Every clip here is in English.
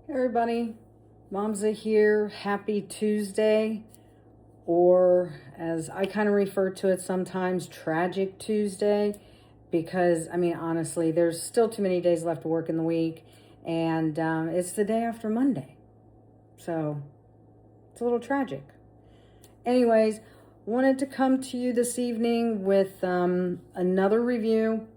Hey everybody, Momza here. Happy Tuesday, or as I kind of refer to it sometimes, Tragic Tuesday, because I mean, honestly, there's still too many days left to work in the week, and it's the day after Monday, so it's a little tragic. Anyways, wanted to come to you this evening with another review.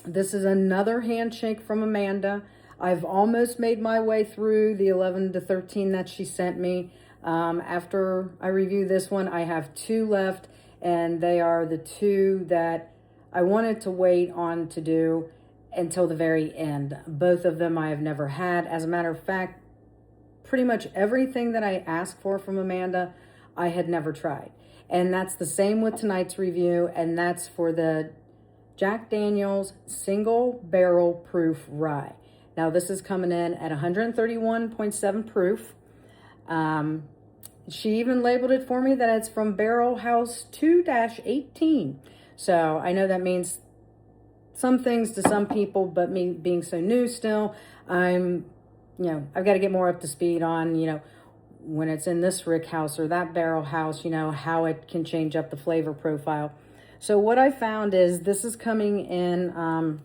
This is another handshake from Amanda. I've almost made my way through the 11 to 13 that she sent me. After I review this one, I have two left, and they are the two that I wanted to wait on to do until the very end. Both of them I have never had. As a matter of fact, pretty much everything that I asked for from Amanda, I had never tried. And that's the same with tonight's review, and that's for the Jack Daniel's Single Barrel Proof Rye. Now this is coming in at 131.7 proof. She even labeled it for me that it's from Barrel House 2-18. So I know that means some things to some people, but me being so new still, I've got to get more up to speed on, when it's in this rick house or that barrel house, how it can change up the flavor profile. So what I found is this is coming in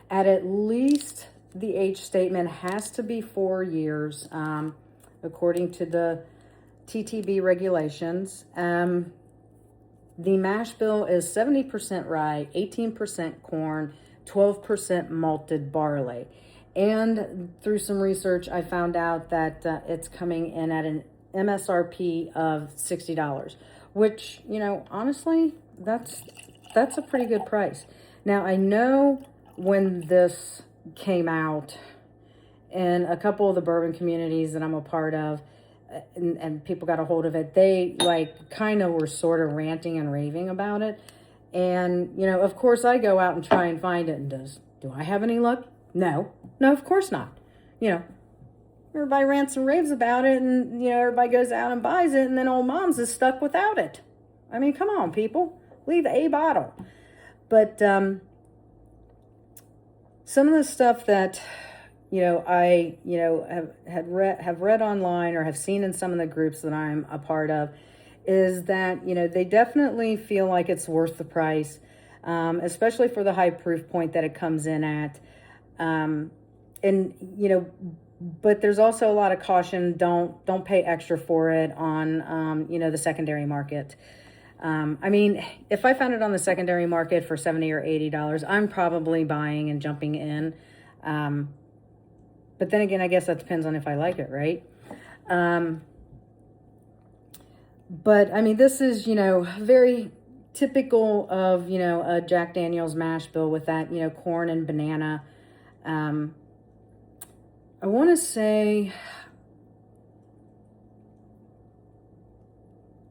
at least the age statement has to be 4 years, according to the TTB regulations. The mash bill is 70% rye, 18% corn, 12% malted barley. And through some research, I found out that it's coming in at an MSRP of $60, which, honestly, that's a pretty good price. Now, I know when this came out in a couple of the bourbon communities that I'm a part of, and people got a hold of it, they kind of were sort of ranting and raving about it. And, of course I go out and try and find it, and do I have any luck? No, of course not. Everybody rants and raves about it, and, everybody goes out and buys it, and then old Mom's is stuck without it. I mean, come on, people. Leave a bottle. But some of the stuff that, I, have read online or have seen in some of the groups that I'm a part of is that, they definitely feel like it's worth the price, especially for the high proof point that it comes in at. But there's also a lot of caution. Don't pay extra for it on, the secondary market. I mean, if I found it on the secondary market for $70 or $80, I'm probably buying and jumping in. But then again, I guess that depends on if I like it, right? But I mean, this is, very typical of, a Jack Daniel's mash bill with that, corn and banana. I want to say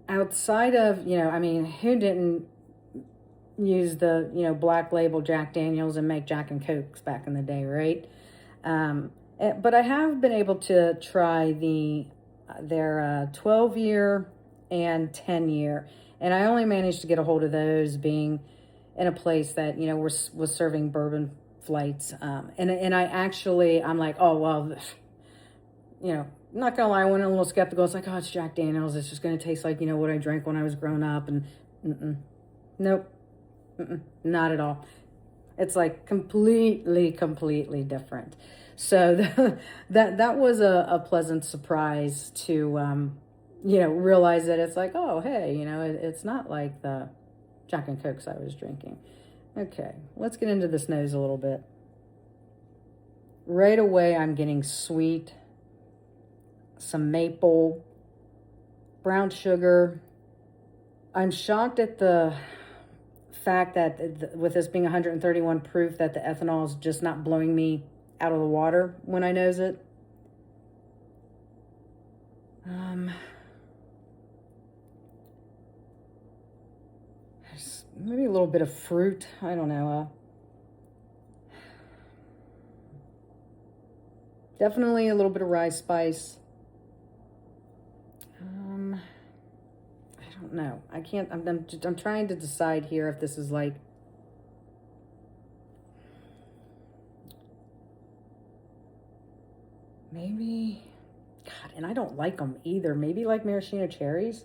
outside of, who didn't use the, black label Jack Daniels and make Jack and Cokes back in the day, right? But I have been able to try their 12-year and 10-year, and I only managed to get a hold of those being in a place that, was serving bourbon flights. And I'm like, oh, well, not gonna lie, I went a little skeptical. It's like, oh, it's Jack Daniels. It's just gonna taste like, what I drank when I was growing up. And nope, not at all. It's like completely different. So that was a pleasant surprise to, realize that it's like, oh, hey, it's not like the Jack and Cokes I was drinking. Okay, let's get into this nose a little bit. Right away, I'm getting sweet, some maple, brown sugar. I'm shocked at the fact that with this being 131 proof that the ethanol is just not blowing me out of the water when I nose it. Maybe a little bit of fruit. I don't know. Definitely a little bit of rye spice. I don't know. I can't. I'm trying to decide here if this is like maybe, God, and I don't like them either. Maybe like maraschino cherries.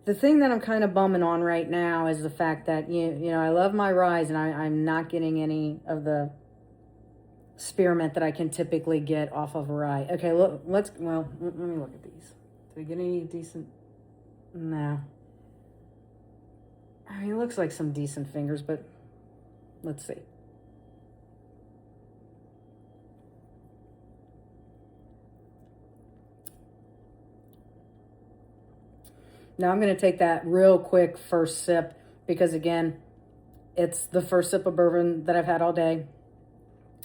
The thing that I'm kind of bumming on right now is the fact that, you know, I love my rye, and I'm not getting any of the spearmint that I can typically get off of a rye. Okay, look, let me look at these. Do we get any decent? No. I mean, it looks like some decent fingers, but let's see. Now I'm going to take that real quick first sip because, again, it's the first sip of bourbon that I've had all day.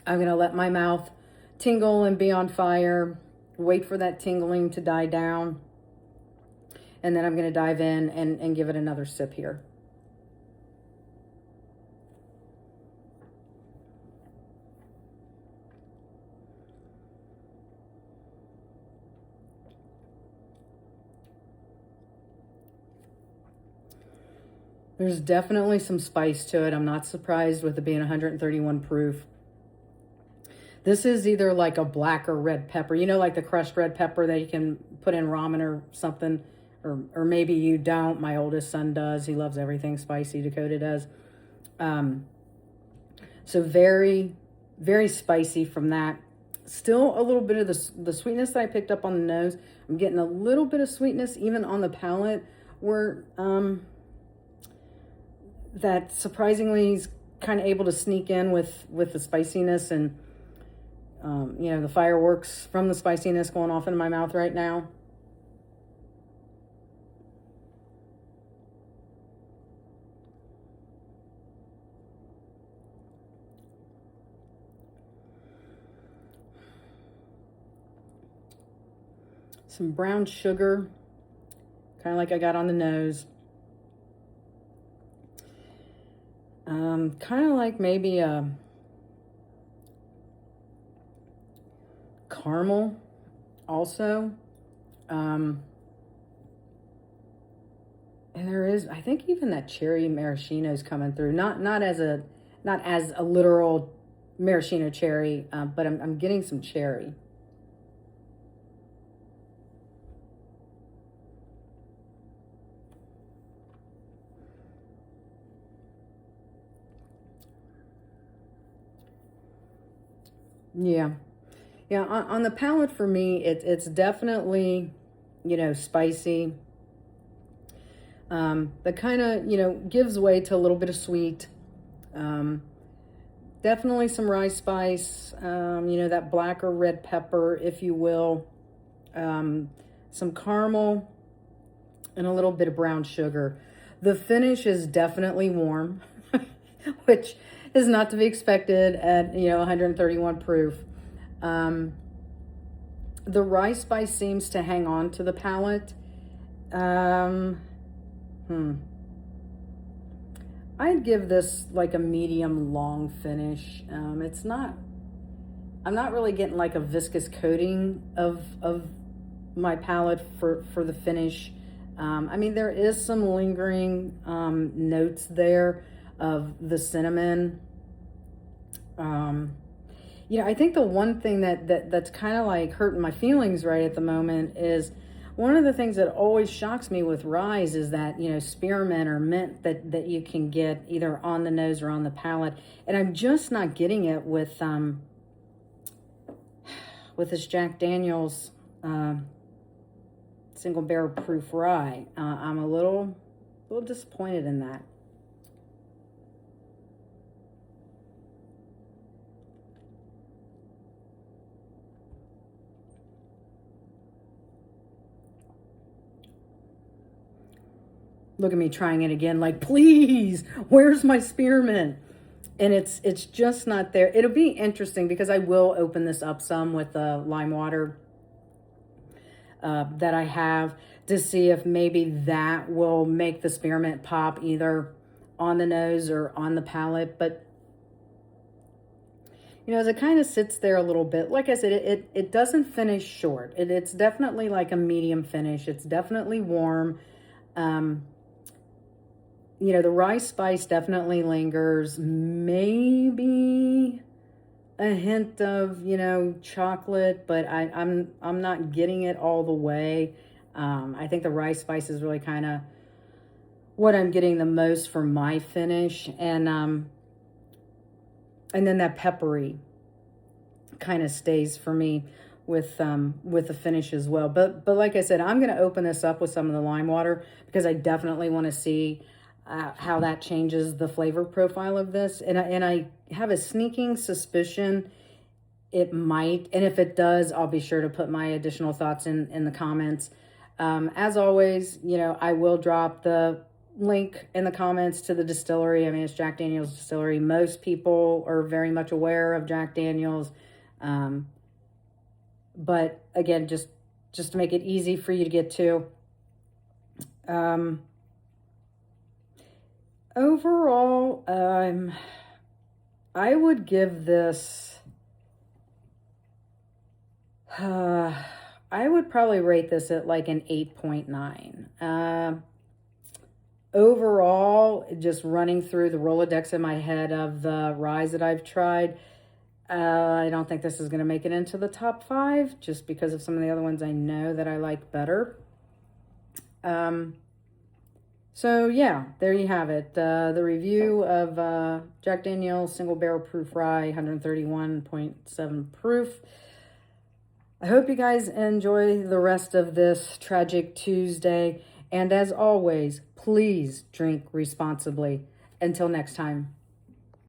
I'm going to let my mouth tingle and be on fire, wait for that tingling to die down, and then I'm going to dive in and give it another sip here. There's definitely some spice to it. I'm not surprised with it being 131 proof. This is either like a black or red pepper. You know, like the crushed red pepper that you can put in ramen or something. Or maybe you don't. My oldest son does. He loves everything spicy. Dakota does. So very, very spicy from that. Still a little bit of the sweetness that I picked up on the nose. I'm getting a little bit of sweetness even on the palate where... that surprisingly is kind of able to sneak in with the spiciness and, you know, the fireworks from the spiciness going off in my mouth right now. Some brown sugar, kind of like I got on the nose. Kind of like maybe a caramel also. And there is, I think, even that cherry maraschino is coming through. Not as a literal maraschino cherry, but I'm getting some cherry. Yeah. Yeah, on the palate for me, it's definitely, you know, spicy. That kind of, you know, gives way to a little bit of sweet. Definitely some rice spice, you know, that black or red pepper, if you will. Some caramel and a little bit of brown sugar. The finish is definitely warm, which is not to be expected at, you know, 131 proof. The rice spice seems to hang on to the palate. I'd give this like a medium long finish. It's not, I'm not really getting like a viscous coating of my palate for the finish. I mean, there is some lingering notes there of the cinnamon. You know, I think the one thing that's kind of like hurting my feelings right at the moment is one of the things that always shocks me with rye is that, you know, spearmint or mint that you can get either on the nose or on the palate. And I'm just not getting it with this Jack Daniel's single barrel proof rye. I'm a little disappointed in that. Look at me trying it again, like, please, where's my spearmint? And it's just not there. It'll be interesting because I will open this up some with the lime water that I have to see if maybe that will make the spearmint pop either on the nose or on the palate. But, you know, as it kind of sits there a little bit, like I said, it doesn't finish short. It's definitely like a medium finish. It's definitely warm. You know, the rice spice definitely lingers. Maybe a hint of, you know, chocolate, but I'm not getting it all the way. I think the rice spice is really kind of what I'm getting the most for my finish, and then that peppery kind of stays for me with the finish as well. But like I said, I'm going to open this up with some of the lime water because I definitely want to see how that changes the flavor profile of this. And I have a sneaking suspicion it might. And if it does, I'll be sure to put my additional thoughts in the comments. As always, you know, I will drop the link in the comments to the distillery. I mean, it's Jack Daniel's Distillery. Most people are very much aware of Jack Daniel's. But again, just to make it easy for you to get to. Overall, I would give this, I would probably rate this at like an 8.9. Overall, just running through the Rolodex in my head of the ryes that I've tried, I don't think this is going to make it into the top 5 just because of some of the other ones I know that I like better. So yeah, there you have it. The review of Jack Daniel's Single Barrel Proof Rye, 131.7 proof. I hope you guys enjoy the rest of this tragic Tuesday. And as always, please drink responsibly. Until next time.